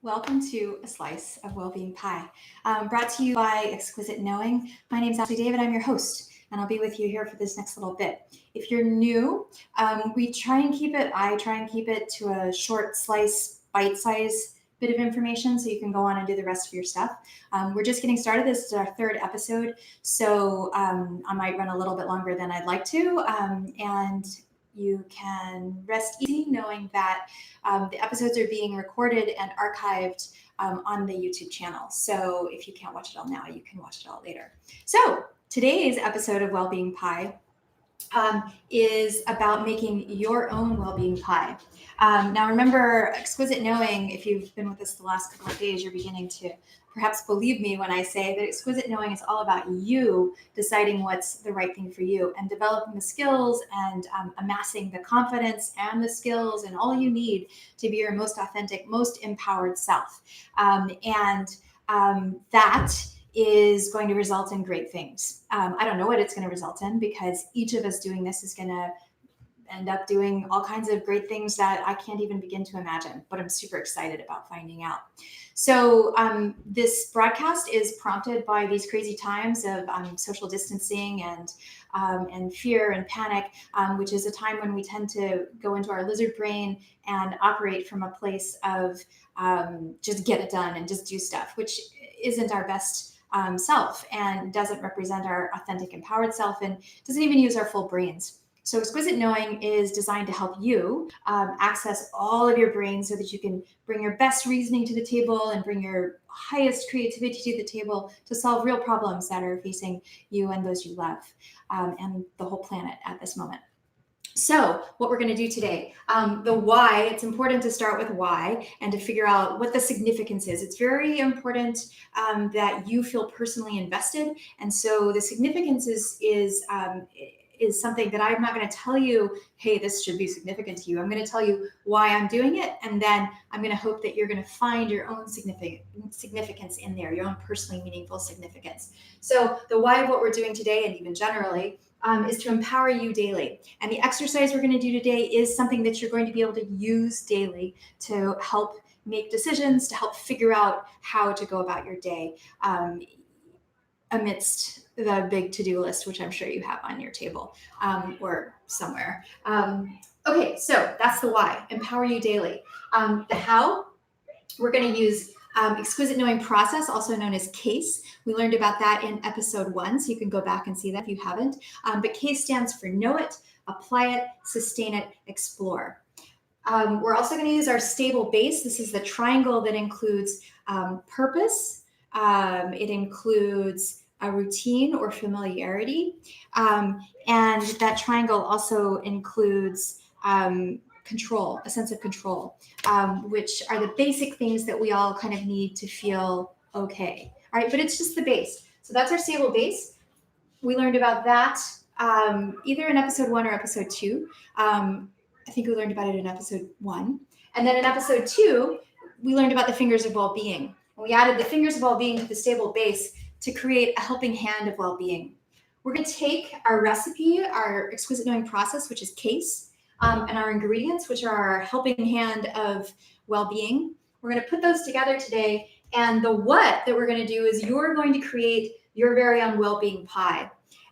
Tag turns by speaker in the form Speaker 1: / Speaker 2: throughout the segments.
Speaker 1: Welcome to A Slice of Wellbeing Pie, brought to you by Exquisite Knowing. My name is Ashley David. I'm your host, and I'll be with you here for this next little bit. If you're new, I try and keep it to a short slice, bite-size bit of information so you can go on and do the rest of your stuff. We're just getting started. This is our third episode, so I might run a little bit longer than I'd like to, and you can rest easy knowing that the episodes are being recorded and archived on the YouTube channel. So if you can't watch it all now, you can watch it all later. So today's episode of Wellbeing Pie is about making your own well-being pie. Now remember, Exquisite Knowing, if you've been with us the last couple of days, you're beginning to perhaps believe me when I say that Exquisite Knowing is all about you deciding what's the right thing for you and developing the skills and amassing the confidence and the skills and all you need to be your most authentic, most empowered self. That is going to result in great things. I don't know what it's going to result in because each of us doing this is going to end up doing all kinds of great things that I can't even begin to imagine, but I'm super excited about finding out. So this broadcast is prompted by these crazy times of social distancing and fear and panic, which is a time when we tend to go into our lizard brain and operate from a place of just get it done and just do stuff, which isn't our best self and doesn't represent our authentic, empowered self and doesn't even use our full brains. So Exquisite Knowing is designed to help you access all of your brain so that you can bring your best reasoning to the table and bring your highest creativity to the table to solve real problems that are facing you and those you love and the whole planet at this moment. So what we're going to do today, the why, it's important to start with why and to figure out what the significance is. It's very important that you feel personally invested. And so the significance is something that I'm not going to tell you, hey, this should be significant to you. I'm going to tell you why I'm doing it. And then I'm going to hope that you're going to find your own significance in there, your own personally meaningful significance. So the why of what we're doing today, and even generally, is to empower you daily. And the exercise we're going to do today is something that you're going to be able to use daily to help make decisions, to help figure out how to go about your day amidst the big to-do list, which I'm sure you have on your table or somewhere. Okay, so that's the why, empower you daily. The how, we're going to use Exquisite Knowing process, also known as KASE. We learned about that in episode 1, so you can go back and see that if you haven't. But KASE stands for know it, apply it, sustain it, explore. We're also going to use our stable base. This is the triangle that includes purpose. It includes a routine or familiarity. And that triangle also includes control, a sense of control, which are the basic things that we all kind of need to feel okay. All right, but it's just the base. So that's our stable base. We learned about that either in episode 1 or episode 2. I think we learned about it in episode 1. And then in episode 2, we learned about the Fingers of Wellbeing. And we added the Fingers of Wellbeing to the stable base to create a helping hand of well-being. We're going to take our recipe, our Exquisite Knowing process, which is KASE, and our ingredients, which are our helping hand of well-being. We're going to put those together today. And the what that we're going to do is you're going to create your very own well-being pie.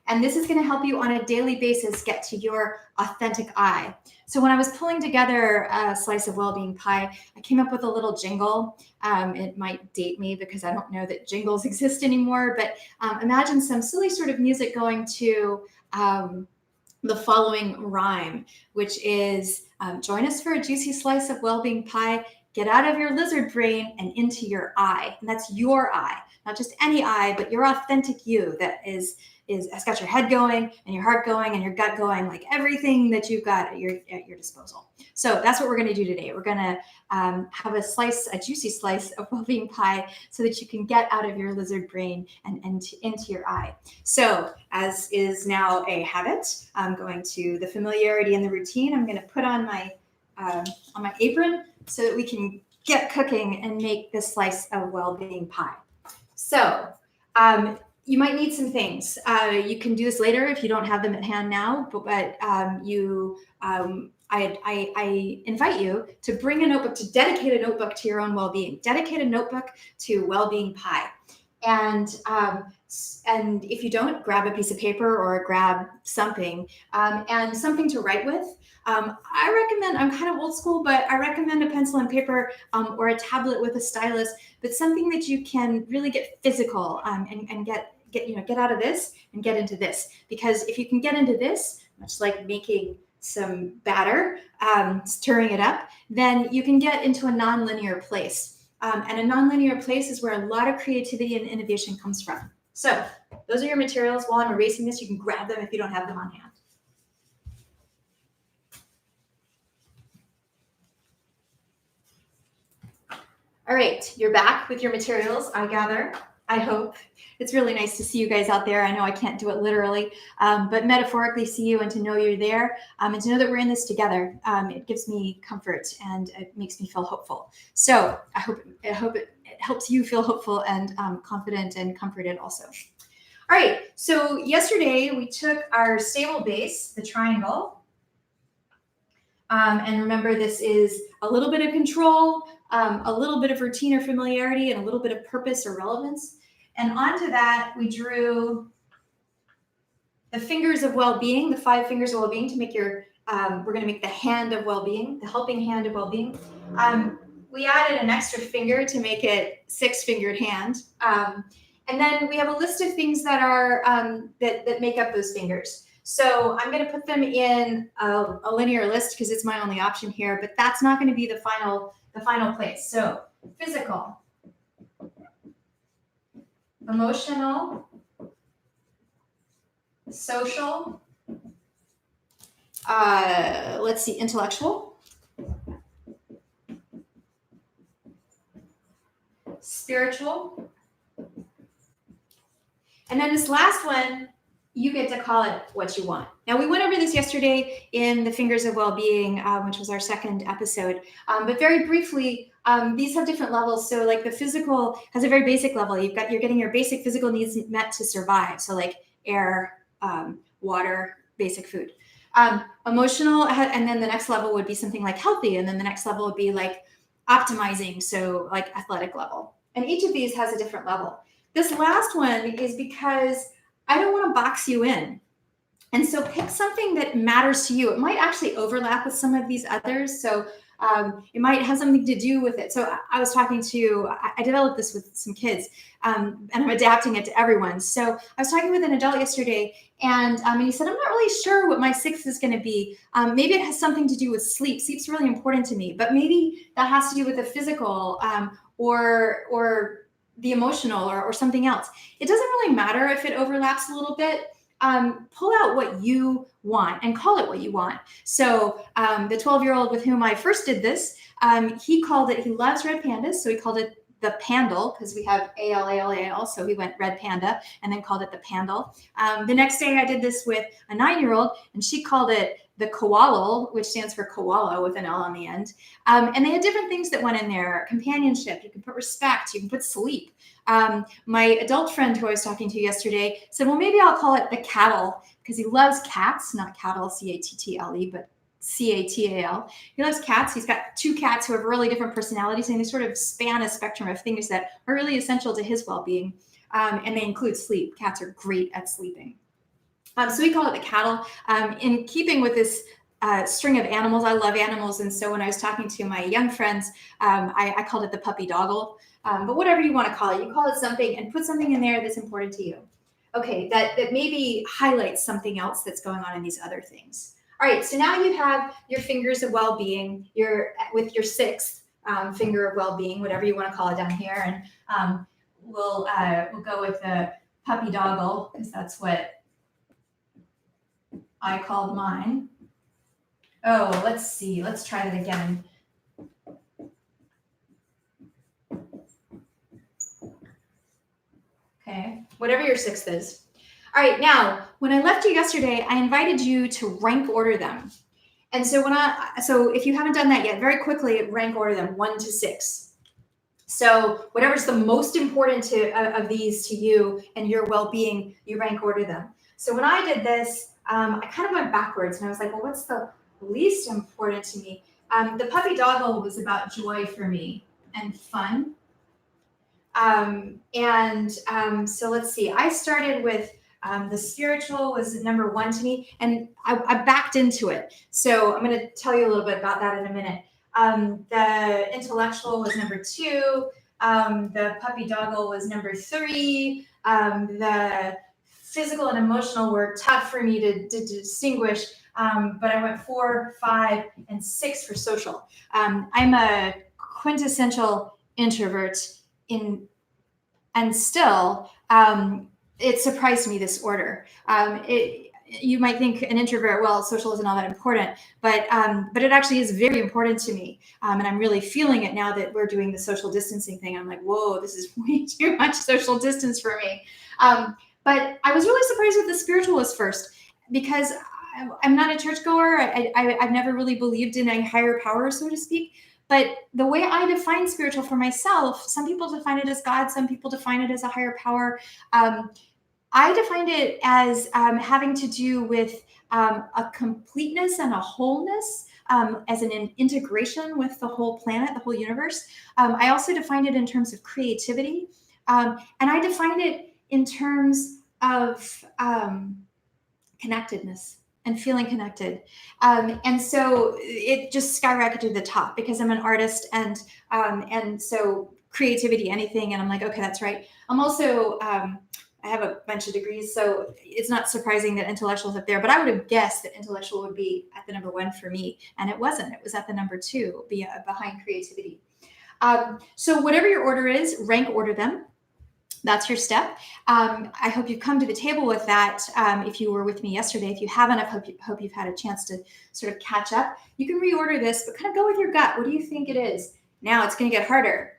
Speaker 1: And this is going to help you on a daily basis get to your authentic I. So when I was pulling together a Slice of Wellbeing Pie, I came up with a little jingle. It might date me because I don't know that jingles exist anymore, but imagine some silly sort of music going to the following rhyme, which is join us for a juicy slice of well-being pie. Get out of your lizard brain and into your I. And that's your I, not just any I, but your authentic you that has got your head going and your heart going and your gut going, like everything that you've got at your disposal. So that's what we're going to do today. We're going to have a juicy slice of well-being pie so that you can get out of your lizard brain and into your I. So as is now a habit, I'm going to the familiarity and the routine. I'm going to put on my apron so that we can get cooking and make this slice of well-being pie. So you might need some things. You can do this later if you don't have them at hand now, but I invite you to bring a notebook, to dedicate a notebook to your own well-being. Dedicate a notebook to Wellbeing Pie. And if you don't, grab a piece of paper or grab something and something to write with. I recommend, I'm kind of old school, but I recommend a pencil and paper or a tablet with a stylus, but something that you can really get physical and get out of this and get into this. Because if you can get into this, much like making some batter, stirring it up, then you can get into a nonlinear place. And a nonlinear place is where a lot of creativity and innovation comes from. So those are your materials. While I'm erasing this, you can grab them if you don't have them on hand. All right, you're back with your materials, I gather. I hope. It's really nice to see you guys out there. I know I can't do it literally, but metaphorically see you and to know you're there and to know that we're in this together. It gives me comfort and it makes me feel hopeful. So I hope it helps you feel hopeful and confident and comforted also. All right, so yesterday we took our stable base, the triangle, and remember this is a little bit of control, a little bit of routine or familiarity, and a little bit of purpose or relevance. And onto that, we drew the fingers of well-being, the 5 fingers of well-being to make your, we're going to make the hand of well-being, the helping hand of well-being. We added an extra finger to make it 6-fingered hand. And then we have a list of things that are, that make up those fingers. So I'm going to put them in a linear list because it's my only option here, but that's not going to be the final place. So physical, emotional, social, let's see, intellectual, spiritual, and then this last one, you get to call it what you want. Now, we went over this yesterday in the Fingers of Wellbeing, which was our second episode. But very briefly, these have different levels. So like the physical has a very basic level. You're getting your basic physical needs met to survive. So like air, water, basic food. Emotional, and then the next level would be something like healthy. And then the next level would be like optimizing. So like athletic level. And each of these has a different level. This last one is because I don't want to box you in. And so pick something that matters to you. It might actually overlap with some of these others. So it might have something to do with it. So I was talking to, I developed this with some kids and I'm adapting it to everyone. So I was talking with an adult yesterday and he said, I'm not really sure what my 6th is going to be. Maybe it has something to do with sleep. Sleep's really important to me, but maybe that has to do with the physical or the emotional or something else. It doesn't really matter if it overlaps a little bit. Pull out what you want and call it what you want. So the 12-year-old with whom I first did this, he loves red pandas. So he called it the Pandal because we have ALALAL. So he went red panda and then called it the Pandal. The next day I did this with a 9-year-old and she called it the Koala, which stands for koala with an L on the end. And they had different things that went in there. Companionship, you can put respect, you can put sleep. My adult friend who I was talking to yesterday said, well, maybe I'll call it the Cattle because he loves cats, not cattle, C-A-T-T-L-E, but C-A-T-A-L. He loves cats. He's got 2 cats who have really different personalities and they sort of span a spectrum of things that are really essential to his well-being. And they include sleep. Cats are great at sleeping. So we call it the Cattle. In keeping with this string of animals, I love animals. And so when I was talking to my young friends, I called it the puppy doggle. But whatever you want to call it, you call it something and put something in there that's important to you. Okay, that maybe highlights something else that's going on in these other things. All right, so now you have your fingers of well-being, with your 6th finger of well-being, whatever you want to call it down here. And we'll go with the puppy doggle because that's what I called mine. Oh, let's see. Let's try that again. Okay, whatever your 6th is. All right, now, when I left you yesterday, I invited you to rank order them. And so so if you haven't done that yet, very quickly rank order them 1 to 6. So whatever's the most important of these to you and your well-being, you rank order them. So when I did this, I kind of went backwards and I was like, well, what's the least important to me? The puppy doggle was about joy for me and fun. So let's see, I started with the spiritual was number one to me, and I backed into it. So I'm going to tell you a little bit about that in a minute. The intellectual was number two. The puppy doggle was number three. The physical and emotional were tough for me to distinguish, but I went 4, 5, and 6 for social. I'm a quintessential introvert and still, it surprised me, this order. You might think an introvert, well, social isn't all that important, but it actually is very important to me. And I'm really feeling it now that we're doing the social distancing thing. I'm like, whoa, this is way too much social distance for me. But I was really surprised with the spiritual was first, because I'm not a churchgoer. I've never really believed in a higher power, so to speak. But the way I define spiritual for myself, some people define it as God, some people define it as a higher power. I defined it as having to do with a completeness and a wholeness, as an integration with the whole planet, the whole universe. I also defined it in terms of creativity. And I defined it in terms of connectedness and feeling connected. And so it just skyrocketed to the top because I'm an artist, and so creativity, anything. And I'm like, okay, that's right. I'm also, I have a bunch of degrees, so it's not surprising that intellectual is up there, but I would have guessed that intellectual would be at the number one for me. And it wasn't, it was at the number two, behind creativity. So whatever your order is, rank order them. That's your step. I hope you've come to the table with that. If you were with me yesterday, if you haven't, I hope you've had a chance to sort of catch up. You can reorder this, but kind of go with your gut. What do you think it is? Now it's going to get harder.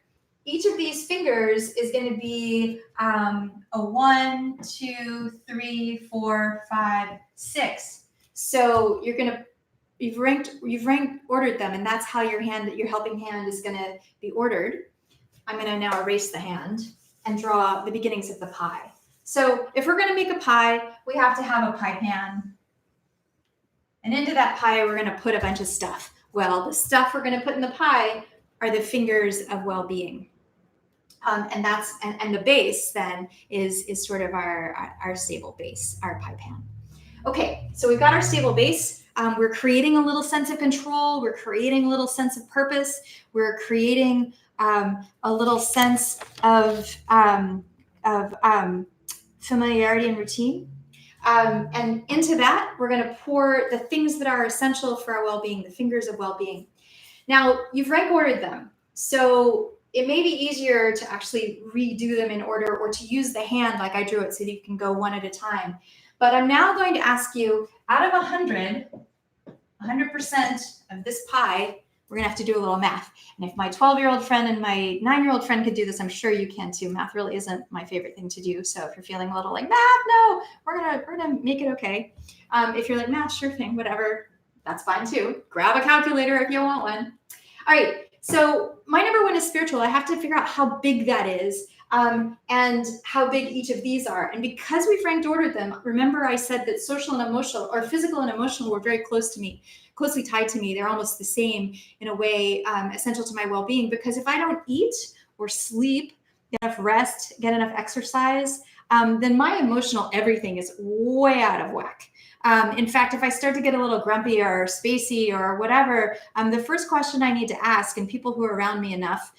Speaker 1: Each of these fingers is going to be a 1, 2, 3, 4, 5, 6. So you've ranked ordered them, and that's how your helping hand is going to be ordered. I'm going to now erase the hand and draw the beginnings of the pie. So if we're going to make a pie, we have to have a pie pan. And into that pie, we're going to put a bunch of stuff. Well, the stuff we're going to put in the pie are the fingers of well-being. And the base then is sort of our stable base, our pie pan. Okay, so we've got our stable base. We're creating a little sense of control. We're creating a little sense of purpose. We're creating a little sense of familiarity and routine. And into that, we're going to pour the things that are essential for our well-being, the fingers of well-being. Now, you've rank ordered them. So it may be easier to actually redo them in order, or to use the hand like I drew it so that you can go one at a time. But I'm now going to ask you, out of 100% of this pie, we're going to have to do a little math. And if my 12-year-old friend and my 9-year-old friend could do this, I'm sure you can too. Math really isn't my favorite thing to do. So if you're feeling a little like, math, no, we're gonna make it okay. If you're like, math, sure thing, whatever, that's fine too. Grab a calculator if you want one. All right. So my number one is spiritual. I have to figure out how big that is, and how big each of these are. And because we've ranked ordered them, remember I said that social and emotional, or physical and emotional, were very closely tied to me. They're almost the same in a way, essential to my well-being, because if I don't eat or sleep, get enough rest, get enough exercise, then my emotional everything is way out of whack. In fact, if I start to get a little grumpy or spacey or whatever, the first question I need to ask, and people who are around me enough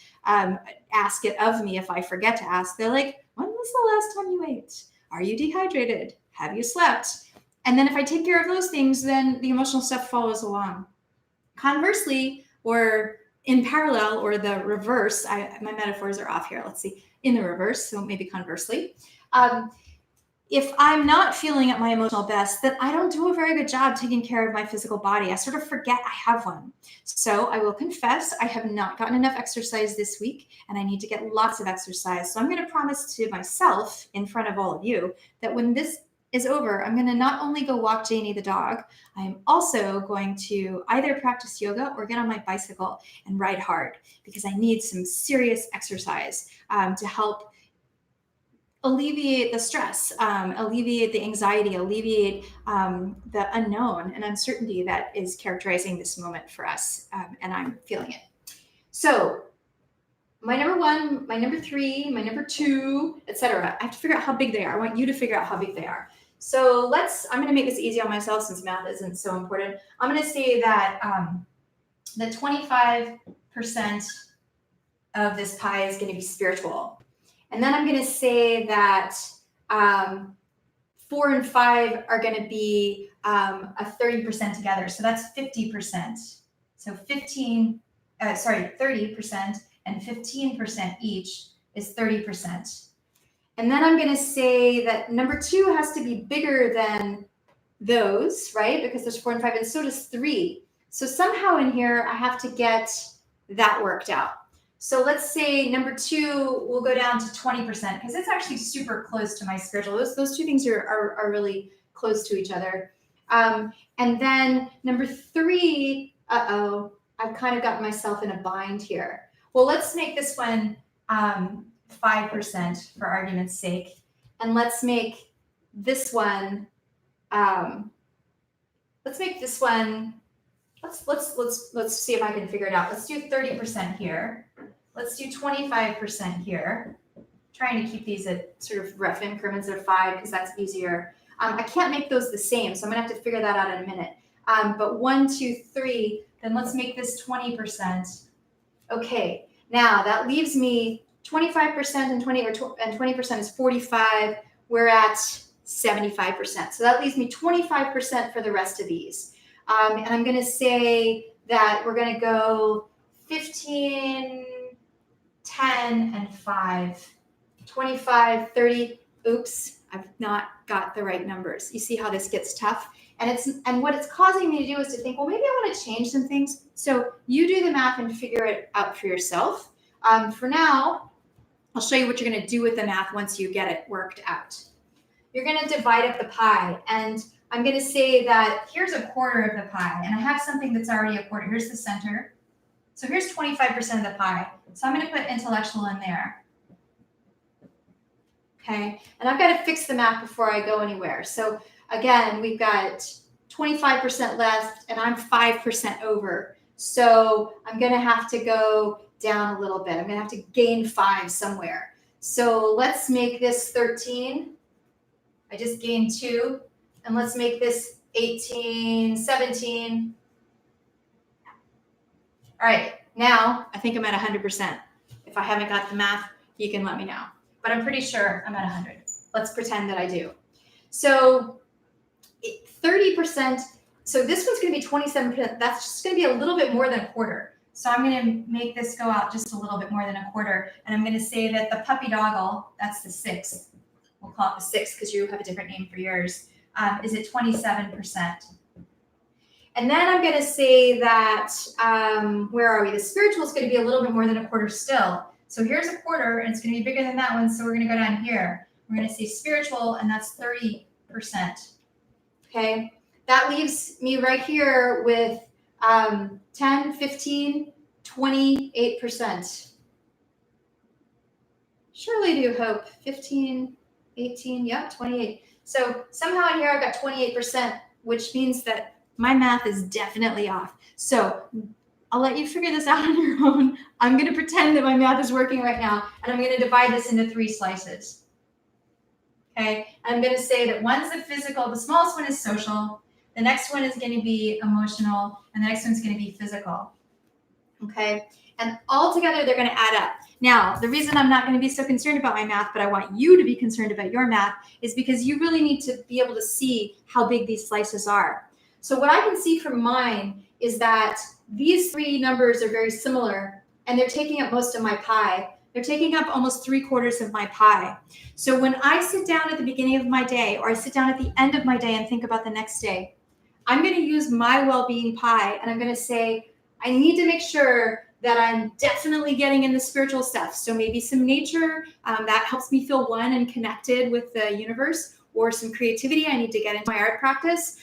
Speaker 1: ask it of me if I forget to ask, they're like, when was the last time you ate? Are you dehydrated? Have you slept? And then if I take care of those things, then the emotional stuff follows along. Conversely, or in parallel, or the reverse, my metaphors are off here. Let's see, in the reverse, so maybe conversely. If I'm not feeling at my emotional best, then I don't do a very good job taking care of my physical body. I sort of forget I have one. So I will confess I have not gotten enough exercise this week, and I need to get lots of exercise. So I'm going to promise to myself in front of all of you that when this is over, I'm going to not only go walk Janie the dog, I'm also going to either practice yoga or get on my bicycle and ride hard, because I need some serious exercise to help alleviate the stress, alleviate the anxiety, alleviate the unknown and uncertainty that is characterizing this moment for us. And I'm feeling it. So my number one, my number three, my number two, etc. I have to figure out how big they are. I want you to figure out how big they are. So I'm going to make this easy on myself since math isn't so important. I'm going to say that the 25% of this pie is going to be spiritual. And then I'm going to say that 4 and 5 are going to be a 30% together. So that's 50%. So 30% and 15% each is 30%. And then I'm going to say that number 2 has to be bigger than those, right? Because there's 4 and 5, and so does 3. So somehow in here, I have to get that worked out. So let's say number 2 will go down to 20%, because it's actually super close to my spiritual. Those two things are really close to each other. And then number 3, I've kind of gotten myself in a bind here. Well, let's make this one 5% for argument's sake. And let's make this one, let's see if I can figure it out. Let's do 30% here. Let's do 25% here. Trying to keep these at sort of rough increments of 5 because that's easier. I can't make those the same, so I'm gonna have to figure that out in a minute. But 1, 2, 3, then let's make this 20%. Okay, now that leaves me 25% and 20% is 45. We're at 75%. So that leaves me 25% for the rest of these. And I'm going to say that we're going to go 15, 10, and 5, 25, 30. Oops, I've not got the right numbers. You see how this gets tough? And what it's causing me to do is to think, well, maybe I want to change some things. So you do the math and figure it out for yourself. For now, I'll show you what you're going to do with the math once you get it worked out. You're going to divide up the pie, and I'm going to say that here's a quarter of the pie, and I have something that's already a quarter. Here's the center. So here's 25% of the pie. So I'm going to put intellectual in there. Okay, and I've got to fix the math before I go anywhere. So again, we've got 25% left, and I'm 5% over. So I'm going to have to go down a little bit. I'm going to have to gain 5 somewhere. So let's make this 13. I just gained 2. And let's make this 18, 17. All right, now I think I'm at 100%. If I haven't got the math, you can let me know. But I'm pretty sure I'm at 100. Let's pretend that I do. So 30%, so this one's going to be 27%. That's just going to be a little bit more than a quarter. So I'm going to make this go out just a little bit more than a quarter. And I'm going to say that the puppy doggle, that's the 6th. We'll call it the 6th because you have a different name for yours, is at 27%. And then I'm going to say that, where are we? The spiritual is going to be a little bit more than a quarter still. So here's a quarter, and it's going to be bigger than that one. So we're going to go down here. We're going to say spiritual, and that's 30%. Okay, that leaves me right here with 10, 15, 28%. Surely do hope. 15, 18, yep, 28. So somehow in here I've got 28%, which means that my math is definitely off. So I'll let you figure this out on your own. I'm going to pretend that my math is working right now, and I'm going to divide this into 3 slices. Okay, I'm going to say that one's the physical, the smallest one is social, the next one is going to be emotional, and the next one's going to be physical. Okay, and all together they're going to add up. Now, the reason I'm not going to be so concerned about my math, but I want you to be concerned about your math, is because you really need to be able to see how big these slices are. So what I can see from mine is that these 3 numbers are very similar, and they're taking up most of my pie. They're taking up almost 3/4 of my pie. So when I sit down at the beginning of my day, or I sit down at the end of my day and think about the next day, I'm going to use my well-being pie, and I'm going to say, I need to make sure that I'm definitely getting in the spiritual stuff. So maybe some nature, that helps me feel one and connected with the universe, or some creativity. I need to get into my art practice,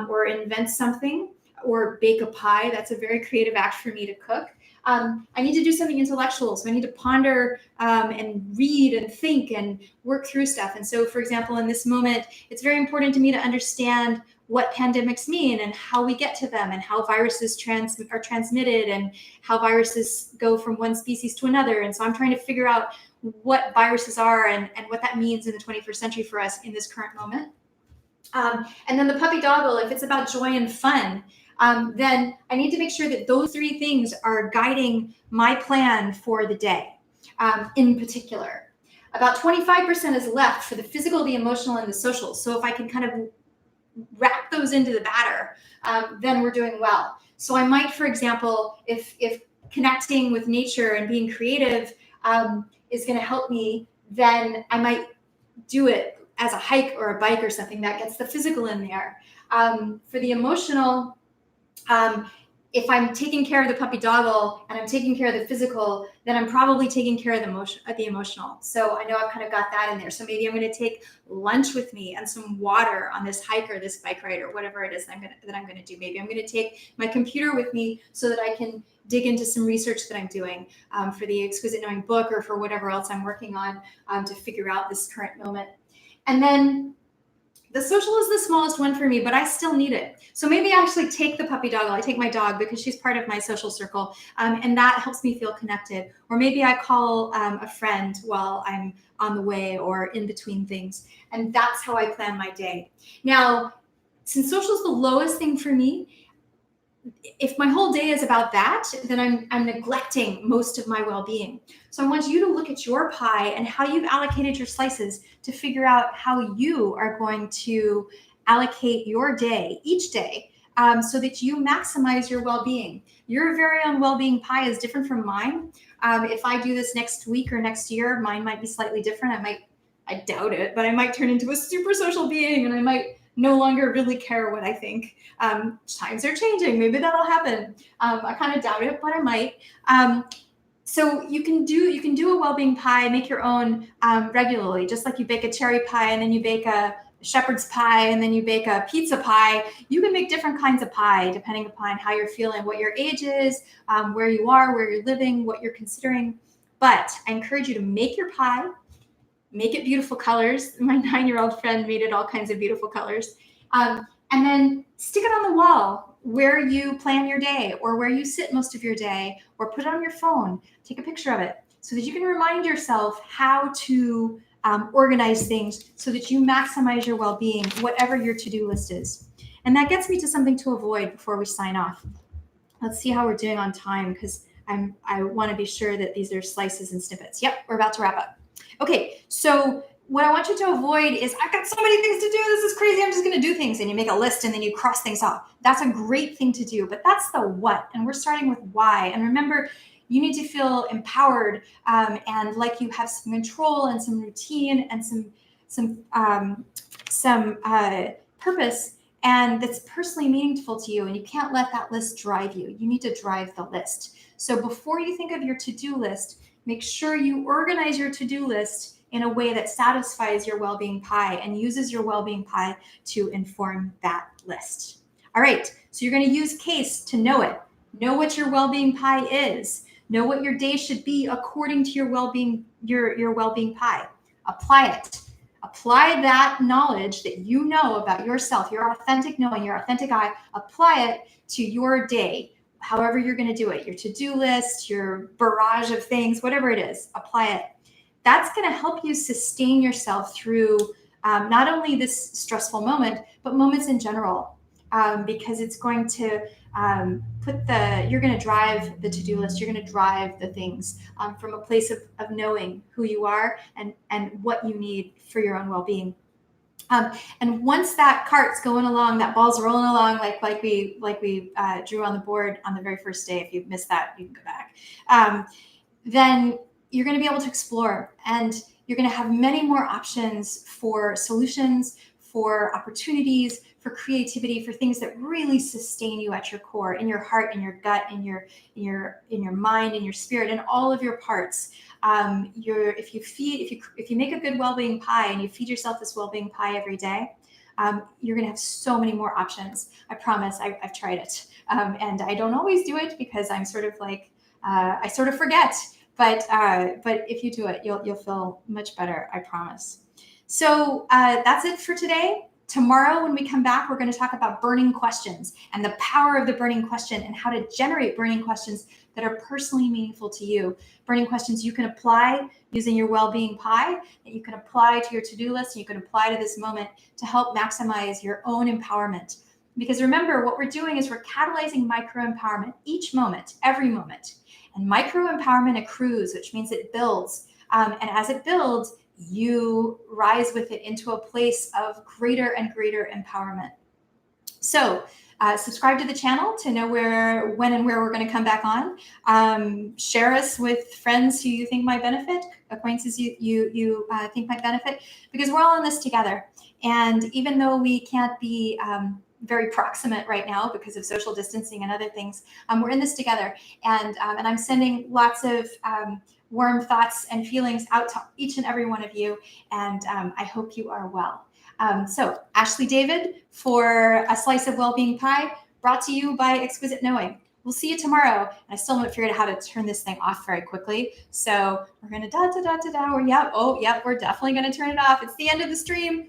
Speaker 1: or invent something, or bake a pie. That's a very creative act for me to cook. I need to do something intellectual. So I need to ponder and read and think and work through stuff. And so, for example, in this moment, it's very important to me to understand what pandemics mean and how we get to them and how viruses are transmitted and how viruses go from one species to another. And so I'm trying to figure out what viruses are and what that means in the 21st century for us in this current moment. And then the puppy doggle, if it's about joy and fun, then I need to make sure that those three things are guiding my plan for the day. In particular, about 25% is left for the physical, the emotional, and the social. So if I can kind of wrap those into the batter, then we're doing well. So I might, for example, if connecting with nature and being creative is going to help me, then I might do it as a hike or a bike or something that gets the physical in there. For the emotional, if I'm taking care of the puppy doggle and I'm taking care of the physical, then I'm probably taking care of the emotional. So I know I've kind of got that in there. So maybe I'm going to take lunch with me and some water on this hike or this bike ride or whatever it is that I'm going to do. Maybe I'm going to take my computer with me so that I can dig into some research that I'm doing for the Exquisite Knowing book or for whatever else I'm working on to figure out this current moment. And then the social is the smallest one for me, but I still need it. So maybe I actually take the puppy doggle. I take my dog because she's part of my social circle, and that helps me feel connected. Or maybe I call a friend while I'm on the way or in between things. And that's how I plan my day. Now, since social is the lowest thing for me, if my whole day is about that, then I'm neglecting most of my well-being. So I want you to look at your pie and how you've allocated your slices to figure out how you are going to allocate your day, each day, so that you maximize your well-being. Your very own well-being pie is different from mine. If I do this next week or next year, mine might be slightly different. I doubt it, but I might turn into a super social being and I might no longer really care what I think. Times are changing. Maybe that'll happen. I kind of doubt it, but I might. So you can do a well-being pie, make your own regularly, just like you bake a cherry pie and then you bake a shepherd's pie and then you bake a pizza pie. You can make different kinds of pie depending upon how you're feeling, what your age is, where you are, where you're living, what you're considering. But I encourage you to make your pie. Make it beautiful colors. My 9-year-old friend made it all kinds of beautiful colors. And then stick it on the wall where you plan your day or where you sit most of your day, or put it on your phone. Take a picture of it so that you can remind yourself how to organize things so that you maximize your well-being, whatever your to-do list is. And that gets me to something to avoid before we sign off. Let's see how we're doing on time, because I want to be sure that these are slices and snippets. Yep, we're about to wrap up. Okay, so what I want you to avoid is, I've got so many things to do, this is crazy, I'm just going to do things, and you make a list and then you cross things off. That's a great thing to do, but that's the what, and we're starting with why. And remember, you need to feel empowered and like you have some control and some routine and some purpose, and that's personally meaningful to you, and you can't let that list drive you. You need to drive the list. So before you think of your to-do list, make sure you organize your to-do list in a way that satisfies your well-being pie and uses your well-being pie to inform that list. All right, so you're going to use KASE to know it. Know what your well-being pie is. Know what your day should be according to your well-being, your well-being pie. Apply it. Apply that knowledge that you know about yourself, your authentic knowing, your authentic I. Apply it to your day. However you're going to do it, your to-do list, your barrage of things, whatever it is, apply it. That's going to help you sustain yourself through not only this stressful moment, but moments in general, because it's going to you're going to drive the to-do list, you're going to drive the things from a place of knowing who you are and what you need for your own well-being. And once that cart's going along, that ball's rolling along, like we drew on the board on the very first day. If you missed that, you can go back. Then you're going to be able to explore, and you're going to have many more options for solutions, for opportunities, for creativity, for things that really sustain you at your core, in your heart, in your gut, in your mind, in your spirit, in all of your parts. If you make a good well-being pie and you feed yourself this well-being pie every day, you're going to have so many more options. I promise. I've tried it, and I don't always do it because I'm sort of like I sort of forget. But if you do it, you'll feel much better. I promise. So that's it for today. Tomorrow, when we come back, we're going to talk about burning questions and the power of the burning question and how to generate burning questions that are personally meaningful to you. Burning questions you can apply using your well-being pie, that you can apply to your to-do list, and you can apply to this moment to help maximize your own empowerment. Because remember, what we're doing is we're catalyzing micro-empowerment each moment, every moment. And micro-empowerment accrues, which means it builds. And as it builds, you rise with it into a place of greater and greater empowerment. So subscribe to the channel to know when and where we're going to come back on. Share us with friends who you think might benefit, acquaintances you think might benefit, because we're all in this together. And even though we can't be very proximate right now because of social distancing and other things, we're in this together. And I'm sending lots of warm thoughts and feelings out to each and every one of you. And I hope you are well. So Ashley David for A Slice of Wellbeing Pie, brought to you by Exquisite Knowing. We'll see you tomorrow. I still haven't figured out how to turn this thing off very quickly. So we're going to we're definitely going to turn it off. It's the end of the stream.